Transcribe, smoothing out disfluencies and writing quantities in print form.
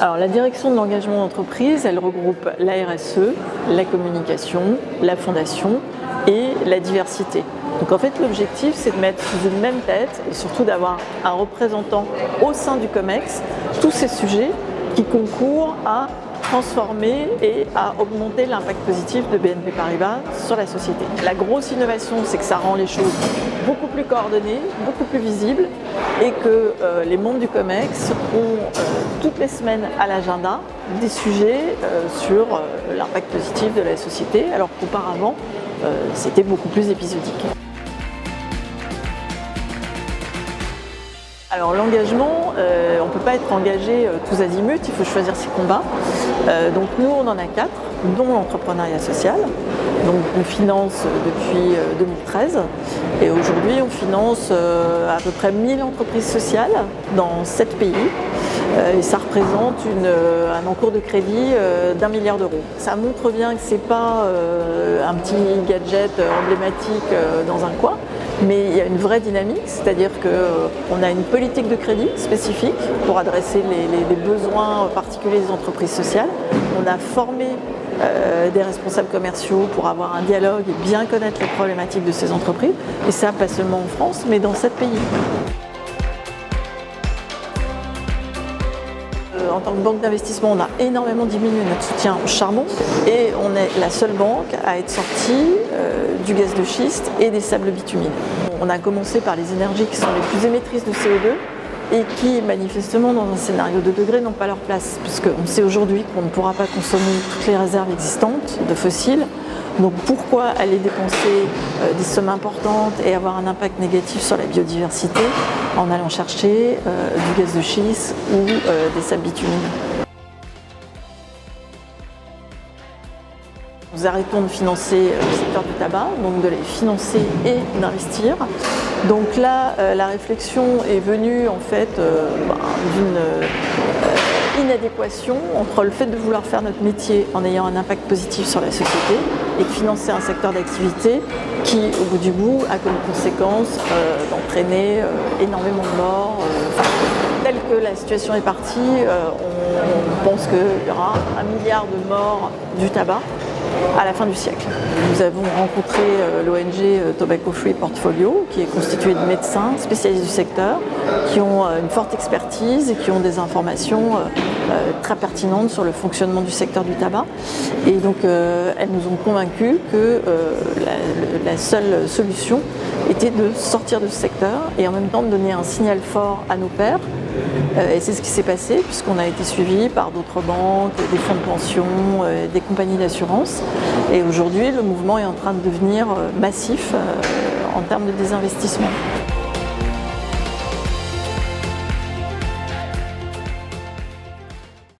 Alors, la direction de l'engagement d'entreprise, elle regroupe la RSE, la communication, la fondation et la diversité. Donc en fait, l'objectif, c'est de mettre sous une même tête et surtout d'avoir un représentant au sein du COMEX tous ces sujets qui concourent à transformer et à augmenter l'impact positif de BNP Paribas sur la société. La grosse innovation, c'est que ça rend les choses beaucoup plus coordonnées, beaucoup plus visibles et que les membres du COMEX ont toutes les semaines à l'agenda des sujets sur l'impact positif de la société, alors qu'auparavant, c'était beaucoup plus épisodique. Alors l'engagement, on ne peut pas être engagé tous azimuts, il faut choisir ses combats. Donc nous on en a 4, dont l'entrepreneuriat social. Donc on finance depuis 2013 et aujourd'hui on finance à peu près 1000 entreprises sociales dans 7 pays. Et ça représente un encours de crédit d'1 milliard d'euros. Ça montre bien que ce n'est pas un petit gadget emblématique dans un coin, mais il y a une vraie dynamique, c'est-à-dire qu'on a une politique de crédit spécifique pour adresser les besoins particuliers des entreprises sociales. On a formé des responsables commerciaux pour avoir un dialogue et bien connaître les problématiques de ces entreprises, et ça pas seulement en France, mais dans 7 pays. En tant que banque d'investissement, on a énormément diminué notre soutien au charbon et on est la seule banque à être sortie du gaz de schiste et des sables bitumineux. On a commencé par les énergies qui sont les plus émettrices de CO2 et qui, manifestement, dans un scénario de degré, n'ont pas leur place, puisqu'on sait aujourd'hui qu'on ne pourra pas consommer toutes les réserves existantes de fossiles. Donc pourquoi aller dépenser des sommes importantes et avoir un impact négatif sur la biodiversité en allant chercher du gaz de schiste ou des sables bitumineux? Nous arrêtons de financer le secteur du tabac, donc de les financer et d'investir. Donc là, la réflexion est venue en fait d'une inadéquation entre le fait de vouloir faire notre métier en ayant un impact positif sur la société et de financer un secteur d'activité qui, au bout du bout, a comme conséquence d'entraîner énormément de morts. Telle que la situation est partie, on pense qu'il y aura 1 milliard de morts du tabac à la fin du siècle. Nous avons rencontré l'ONG Tobacco Free Portfolio, qui est constituée de médecins spécialistes du secteur, qui ont une forte expertise et qui ont des informations très pertinentes sur le fonctionnement du secteur du tabac. Et donc elles nous ont convaincus que la seule solution était de sortir de ce secteur et en même temps de donner un signal fort à nos pairs. Et c'est ce qui s'est passé puisqu'on a été suivi par d'autres banques, des fonds de pension, des compagnies d'assurance. Et aujourd'hui, le mouvement est en train de devenir massif en termes de désinvestissement.